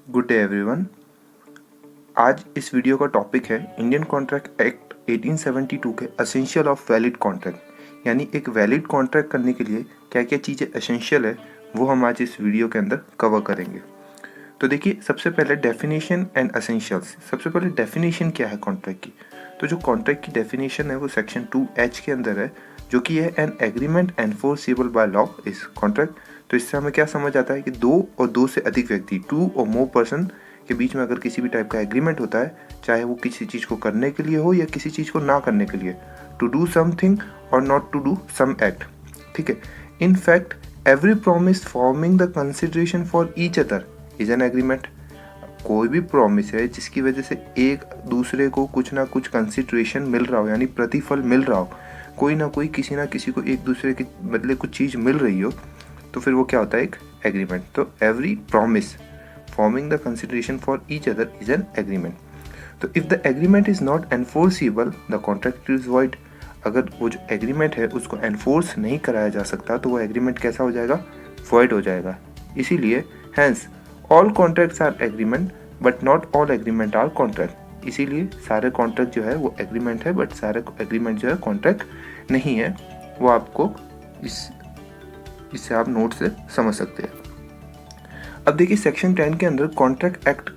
Good day everyone. आज इस video का टॉपिक है इंडियन कॉन्ट्रैक्ट एक्ट 1872 के एसेंशियल ऑफ वैलिड कॉन्ट्रैक्ट, यानी एक वैलिड कॉन्ट्रैक्ट करने के लिए क्या क्या चीज़ें एसेंशियल है वो हम आज इस वीडियो के अंदर कवर करेंगे। तो देखिए, सबसे पहले डेफिनेशन एंड एसेंशियल्स। सबसे पहले डेफिनेशन क्या है कॉन्ट्रैक्ट की। तो जो कॉन्ट्रैक्ट की डेफिनेशन है वो सेक्शन 2H के अंदर है, जो कि है an agreement enforceable by law is contract. तो इससे हमें क्या समझ आता है कि दो और दो से अधिक व्यक्ति, 2 और मोर पर्सन के बीच में अगर किसी भी टाइप का एग्रीमेंट होता है, चाहे वो किसी चीज़ को करने के लिए हो या किसी चीज़ को ना करने के लिए, टू डू समथिंग और not to do some act, ठीक है। In fact every promise forming the consideration for each other is an agreement. कोई भी प्रॉमिस है जिसकी वजह से एक दूसरे को कुछ ना कुछ कंसिडरेशन मिल रहा हो, यानी प्रतिफल मिल रहा हो, कोई ना कोई किसी ना किसी को एक दूसरे के बदले कुछ चीज़ मिल रही हो, तो फिर वो क्या होता है, एक एग्रीमेंट। तो every promise forming the consideration for each other is an agreement. तो if the agreement is not enforceable the contract is void. अगर वो जो एग्रीमेंट है उसको एनफोर्स नहीं कराया जा सकता तो वो एग्रीमेंट कैसा हो जाएगा, वॉइड हो जाएगा। इसीलिए hence all contracts are agreement but not all agreement are contract. इसीलिए सारे कॉन्ट्रैक्ट जो है वो एग्रीमेंट है, बट सारे एग्रीमेंट जो है कॉन्ट्रैक्ट नहीं है। वो आपको इससे आप नोट से समझ सकते हैं। अब देखिए, सेक्शन 10 के अंदर कॉन्ट्रैक्ट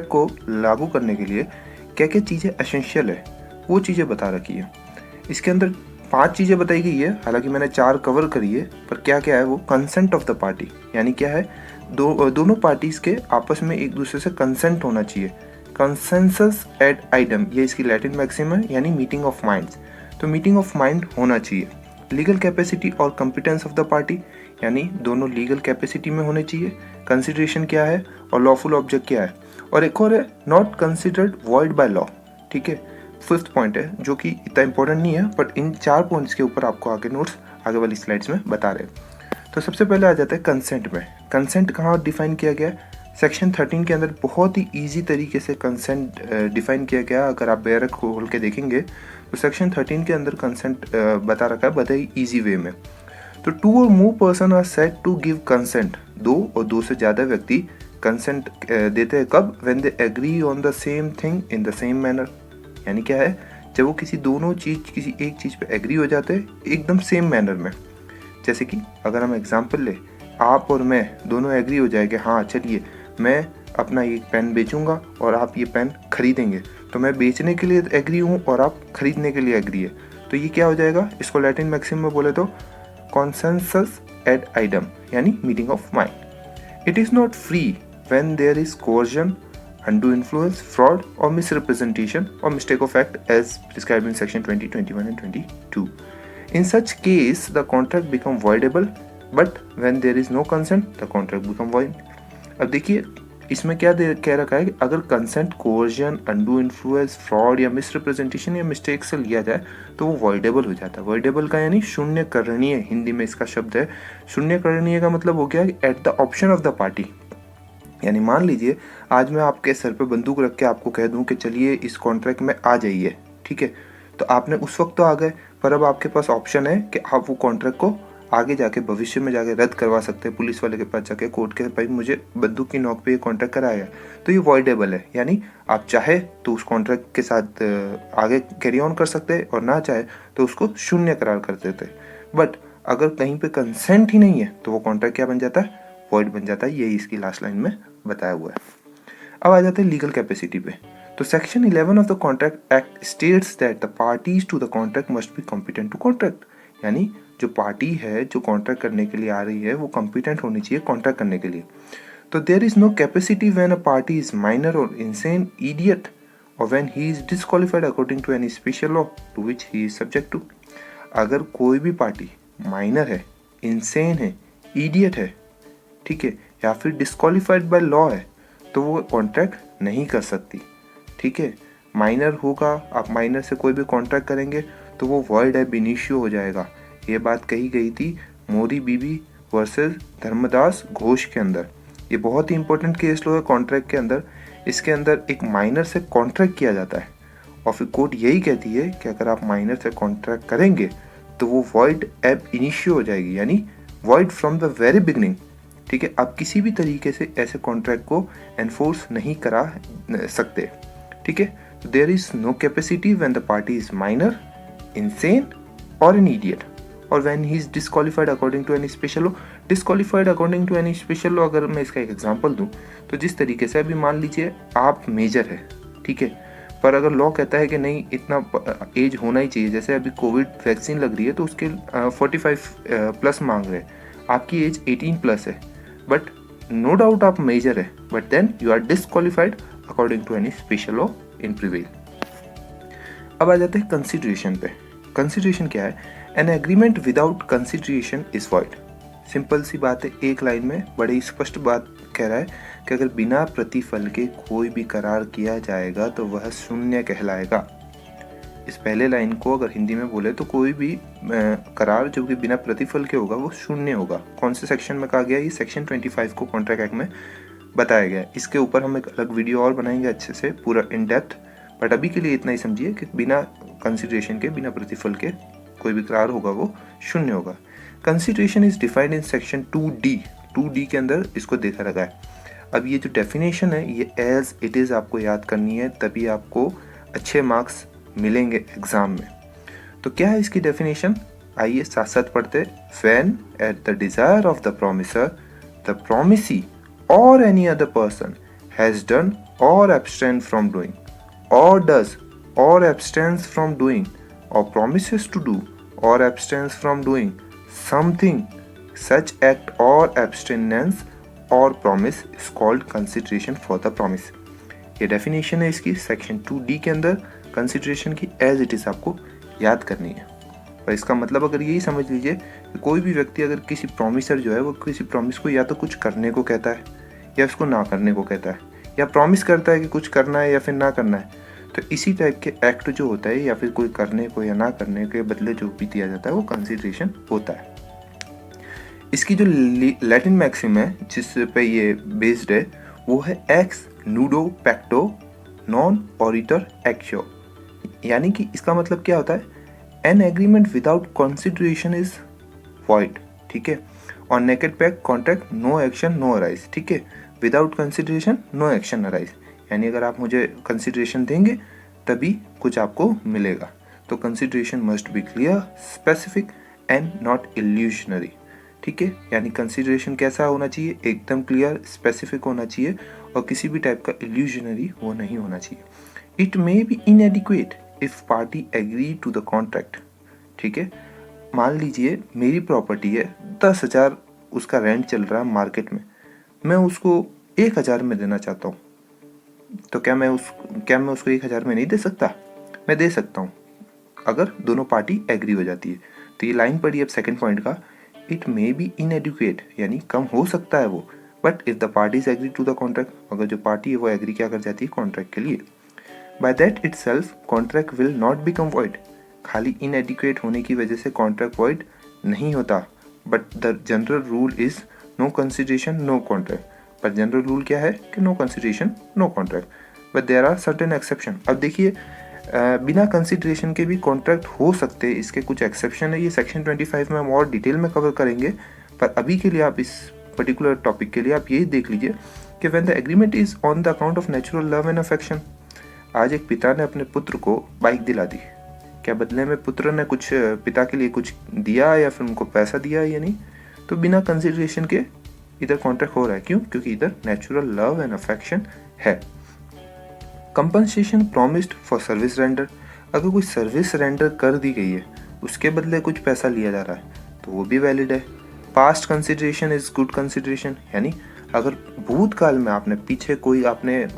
को लागू करने के लिए क्या क्या चीज़ें एसेंशियल है वो चीज़ें बता रखी है। इसके अंदर 5 चीज़ें बताई गई है, हालांकि मैंने 4 कवर करी है, पर क्या क्या है वो, कंसेंट ऑफ द पार्टी, यानी क्या है, दोनों पार्टीज के आपस में एक दूसरे से कंसेंट होना चाहिए। कंसेंसस एड आइटम, ये इसकी लैटिन मैक्सिम है, यानी मीटिंग ऑफ माइंड्स। तो मीटिंग ऑफ माइंड होना चाहिए। लीगल कैपेसिटी और कॉम्पिटेंस ऑफ द पार्टी, यानी दोनों लीगल कैपेसिटी में होने चाहिए। कंसिडरेशन क्या है और लॉफुल ऑब्जेक्ट क्या है। और एक और है, not considered void by law, ठीक है। 5th पॉइंट है जो कि इतना इंपॉर्टेंट नहीं है, बट इन 4 पॉइंट्स के ऊपर आपको आगे नोट्स आगे वाली स्लाइड्स में बता रहे हैं। तो सबसे पहले आ जाता है कंसेंट में। कंसेंट कहाँ डिफाइन किया गया है, सेक्शन 13 के अंदर बहुत ही इजी तरीके से कंसेंट डिफाइन किया गया। अगर आप बैरक खोल के देखेंगे तो सेक्शन 13 के अंदर कंसेंट बता रखा है बड़ा ही ईजी वे में। तो 2 or more person are said to give consent. 2 और 2 से ज़्यादा व्यक्ति कंसेंट देते हैं कब, when they agree on the same thing in the same manner. यानी क्या है, जब वो किसी एक चीज़ पे एग्री हो जाते हैं एकदम सेम मैनर में। जैसे कि अगर हम एग्जांपल ले, आप और मैं दोनों एग्री हो जाएंगे, हाँ चलिए मैं अपना ये पेन बेचूंगा और आप ये पेन खरीदेंगे, तो मैं बेचने के लिए एग्री हूँ और आप खरीदने के लिए एग्री है, तो ये क्या हो जाएगा, इसको लैटिन मैक्सिम में बोले तो कॉन्सेंसस एड आइडम, यानी meeting of mind. It is not free when there is coercion, undue influence, fraud or misrepresentation or mistake of fact as prescribed in section 20, 21 and 22. In such case, the contract become voidable, but when there is no consent, the contract become void. अब देखिए, इसमें क्या कह रखा है कि अगर consent, coercion, undo influence, fraud या मिसरिप्रेजेंटेशन या मिस्टेक से लिया जाए तो वो वॉइडेबल हो जाता है। वॉइडेबल का यानी शून्य करणीय, हिंदी में इसका शब्द है। शून्य करणीय का मतलब हो गया at the option of the party. यानी मान लीजिए आज मैं आपके सर पे बंदूक रख के आपको कह दूं कि चलिए इस कॉन्ट्रैक्ट में आ जाइए, ठीक है, तो आपने उस वक्त तो आ गए, पर अब आपके पास ऑप्शन है कि आप वो कॉन्ट्रैक्ट को आगे जाके भविष्य में जाके रद्द करवा सकते हैं, पुलिस वाले के पास जाके कोर्ट के, भाई मुझे बंदूक की नोक पे ये कॉन्ट्रैक्ट कराया है, तो ये वॉइडेबल है। यानी आप चाहे तो उस कॉन्ट्रैक्ट के साथ आगे कैरी ऑन कर सकते और ना चाहे तो उसको शून्य करार कर देते। बट अगर कहीं पे कंसेंट ही नहीं है तो वो कॉन्ट्रैक्ट क्या बन जाता है, वॉइड बन जाता है। यही इसकी लास्ट लाइन में बताया हुआ है। अब आ जाते हैं लीगल कैपेसिटी पे। तो section 11 of the contract act states that the parties to the contract must be competent to contract. यानी जो पार्टी है जो कॉन्ट्रैक्ट करने के लिए आ रही है वो कॉम्पिटेंट होनी चाहिए कॉन्ट्रैक्ट करने के लिए। तो there is no capacity when a party is minor or insane, idiot or when he is disqualified according to any special law to which he is subject to. अगर कोई भी पार्टी माइनर है, insane है, idiot है, ठीक है, या फिर डिस्क्वालिफाइड बाय लॉ है, तो वो कॉन्ट्रैक्ट नहीं कर सकती, ठीक है। माइनर होगा, आप माइनर से कोई भी कॉन्ट्रैक्ट करेंगे तो वो वॉइड है, बिनिशियो हो जाएगा। ये बात कही गई थी मोदी बीबी वर्सेस धर्मदास घोष के अंदर। ये बहुत ही इंपॉर्टेंट केस लो है कॉन्ट्रैक्ट के अंदर। इसके अंदर एक माइनर से कॉन्ट्रैक्ट किया जाता है और फिर कोर्ट यही कहती है कि अगर आप माइनर से कॉन्ट्रैक्ट करेंगे तो वो वॉइड एब इनिशियो हो जाएगी, यानी void from the very beginning. ठीक है, आप किसी भी तरीके से ऐसे कॉन्ट्रैक्ट को एनफोर्स नहीं करा सकते, ठीक है। There is no capacity when the party is minor, insane or an idiot, or when he is disqualified according to any special law. Disqualified according to any special law, अगर मैं इसका एक एग्जांपल दूं तो जिस तरीके से अभी मान लीजिए आप मेजर है, ठीक है, पर अगर लॉ कहता है कि नहीं इतना एज होना ही चाहिए, जैसे अभी कोविड वैक्सीन लग रही है तो उसके 45 प्लस मांग रहे हैं, आपकी एज 18 प्लस है, बट नो डाउट आप मेजर है, but then you are disqualified according to any special law in prevail. अब आ जाते हैं कंसिडरेशन पे। कंसिडरेशन क्या है? An agreement without consideration is void. Simple सी बात है, एक लाइन में बड़ी स्पष्ट बात कह रहा है कि अगर बिना प्रतिफल के कोई भी करार किया जाएगा तो वह शून्य कहलाएगा। इस पहले लाइन को अगर हिंदी में बोले तो कोई भी करार जो कि बिना प्रतिफल के होगा वो शून्य होगा। कौन से सेक्शन में कहा गया? ये सेक्शन 25 को कॉन्ट्रैक्ट एक्ट में बताया गया है। इसके ऊपर हम एक अलग वीडियो और बनाएंगे अच्छे से पूरा इन डेप्थ, बट अभी के लिए इतना ही समझिए कि बिना कंसिडरेशन के, बिना प्रतिफल के कोई भी करार होगा वो शून्य होगा। Consideration is defined in section 2D के अंदर इसको देखा रखा है। अब ये जो डेफिनेशन है ये एज इट इज़ आपको याद करनी है, तभी आपको अच्छे मार्क्स मिलेंगे एग्जाम में। तो क्या है इसकी डेफिनेशन? आइए साथ साथ पढ़ते। When at the desire of the promisor the promisee or any other person has done or abstained from doing or does or abstains from doing or promises to do or abstains from doing something, such act or abstinence or promise is called consideration for the promise। ये definition है इसकी section 2D के अंदर। Consideration की as it is आपको याद करनी है। पर इसका मतलब अगर यही समझ लीजिए कि कोई भी व्यक्ति अगर किसी प्रॉमिसर जो है वो किसी प्रॉमिस को या तो कुछ करने को कहता है या उसको ना करने को कहता है, या प्रॉमिस करता है कि कुछ करना है या फिर ना करना है, तो इसी टाइप के एक्ट जो होता है या फिर कोई करने को या ना करने के बदले जो भी दिया जाता है वो कंसिडरेशन होता है। इसकी जो लैटिन मैक्सिम है जिस पे ये बेस्ड है वो है एक्स नूडो पैक्टो नॉन ऑरिटर एक्शो, यानी कि इसका मतलब क्या होता है? An agreement without consideration is void, ठीक है। On naked pact contract no action no arise, ठीक है। Without consideration no action arise, यानी अगर आप मुझे कंसिडरेशन देंगे तभी कुछ आपको मिलेगा। तो consideration must be clear, specific and not illusionary, ठीक है। यानी कंसिडरेशन कैसा होना चाहिए? एकदम क्लियर, स्पेसिफिक होना चाहिए और किसी भी टाइप का इल्यूशनरी वो नहीं होना चाहिए। It may be inadequate if party agree to the contract, ठीक है। मान लीजिए मेरी प्रॉपर्टी है, 10,000 उसका रेंट चल रहा है मार्केट में, मैं उसको 1,000 में देना चाहता हूँ, तो क्या मैं उसको 1,000 में नहीं दे सकता? मैं दे सकता हूँ अगर दोनों पार्टी एग्री हो जाती है। तो ये लाइन पढ़ी अब सेकंड पॉइंट का, इट मे बी इनएडिक्वेट, यानी कम हो सकता है वो, but if the parties agree to the contract, अगर जो पार्टी है वो एग्री क्या कर जाती है? कॉन्ट्रैक्ट के लिए। By that it self contract will not become void. खाली इनएडिक्वेट होने की वजह से कॉन्ट्रैक्ट वॉइड नहीं होता, but the general rule is no consideration no contract. पर जनरल रूल क्या है कि no consideration no contract, but there are certain exception. अब देखिए बिना कंसिडरेशन के भी कॉन्ट्रैक्ट हो सकते हैं, इसके कुछ एक्सेप्शन है। ये सेक्शन 25 में हम और डिटेल में कवर करेंगे, पर अभी के लिए आप इस पर्टिकुलर टॉपिक के लिए आप यही देख लीजिए कि when the agreement is on the account of natural love and affection. आज एक पिता ने अपने पुत्र को बाइक दिला दी, क्या बदले में पुत्र ने कुछ पिता के लिए कुछ दिया या फिर उनको पैसा दिया या नहीं? तो बिना कंसिडरेशन के इधर कॉन्ट्रैक्ट हो रहा है। क्यों? क्योंकि इधर नेचुरल लव एंड अफेक्शन है। Compensation promised for service render, अगर कोई सर्विस रेंडर कर दी गई है उसके बदले कुछ पैसा लिया जा रहा है तो वो भी वैलिड है। Past consideration is good consideration, यानी अगर भूतकाल में आपने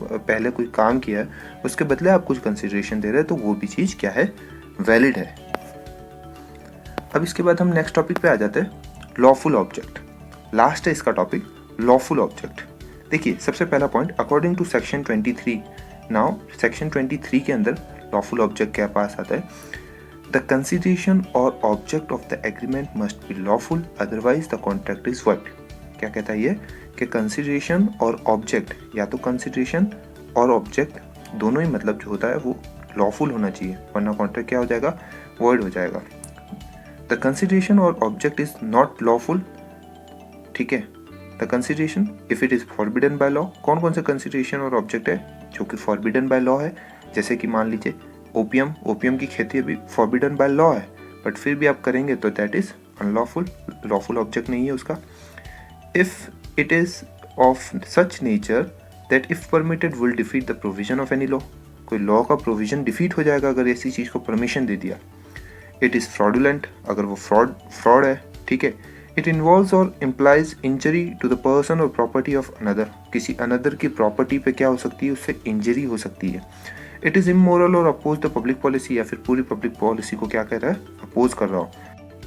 पहले कोई काम किया है उसके बदले आप कुछ कंसिडरेशन दे रहे हैं तो वो भी चीज़ क्या है? वैलिड है। अब इसके बाद हम नेक्स्ट टॉपिक पे आ जाते हैं, लॉफुल ऑब्जेक्ट। लास्ट है इसका टॉपिक, लॉफुल ऑब्जेक्ट। देखिए सबसे पहला point, according to section 23, now section 23 के अंदर लॉफुल ऑब्जेक्ट क्या पास आता है? The consideration or object of the agreement must be lawful, otherwise the contract is void. क्या कहता है ये कि कंसिडरेशन और ऑब्जेक्ट, या तो कंसिडरेशन और ऑब्जेक्ट दोनों ही मतलब जो होता है वो लॉफुल होना चाहिए, वरना कॉन्ट्रैक्ट क्या हो जाएगा? वॉइड हो जाएगा। The consideration or object is not lawful, ठीक है, the consideration if it is forbidden by law, कौन कौन से कंसिडरेशन और ऑब्जेक्ट है जो कि फॉरबिडन बाय लॉ है, जैसे कि मान लीजिए ओपियम की खेती अभी फॉरबिडन बाय लॉ है, बट फिर भी आप करेंगे तो that is unlawful, lawful object नहीं है उसका। If it is of such nature that if permitted will defeat the provision of any law, कोई लॉ का प्रोविजन डिफीट हो जाएगा अगर ऐसी चीज़ को परमिशन दे दिया। इट इज़ फ्रॉडुलेंट, अगर वो फ्रॉड है, ठीक है। It involves or implies injury to the person or property of another, किसी अनदर की प्रॉपर्टी पे क्या हो सकती है, उससे इंजरी हो सकती है। इट इज़ इमोरल और अपोज द पब्लिक पॉलिसी, या फिर पूरी पब्लिक पॉलिसी को क्या कह रहा है, अपोज कर रहा हो।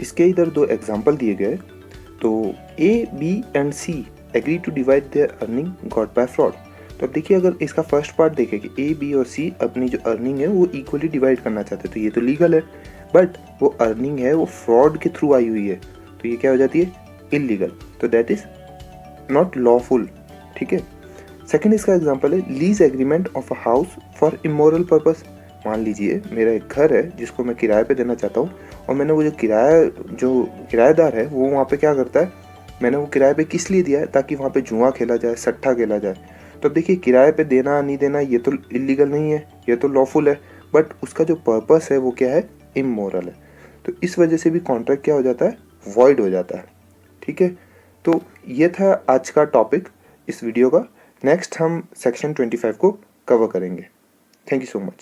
इसके इधर दो एग्जाम्पल दिए गए, तो A B and C agree to divide their earning got by fraud. तो अब देखिए अगर इसका फर्स्ट पार्ट देखें कि ए बी और सी अपनी जो अर्निंग है वो इक्वली डिवाइड करना चाहते हैं, तो ये तो लीगल है, बट वो अर्निंग है वो फ्रॉड के थ्रू आई हुई है, तो ये क्या हो जाती है, इलीगल, तो दैट इज नॉट लॉफुल, ठीक है। सेकंड इसका एग्जांपल है lease agreement of a house for immoral purpose. मान लीजिए मेरा एक घर है जिसको मैं किराए पे देना चाहता हूँ, और मैंने वो जो किराएदार है वो वहाँ पे क्या करता है, मैंने वो किराए पे किस लिए दिया है, ताकि वहाँ पे जुआ खेला जाए, सट्टा खेला जाए। तो अब देखिए किराए पे देना नहीं देना ये तो इलीगल नहीं है, ये तो लॉफुल है, बट उसका जो पर्पस है वो क्या है, इमोरल है। तो इस वजह से भी कॉन्ट्रैक्ट क्या हो जाता है, वॉइड हो जाता है, ठीक है। तो ये था आज का टॉपिक इस वीडियो का। नेक्स्ट हम सेक्शन 25 को कवर करेंगे। Thank you so much.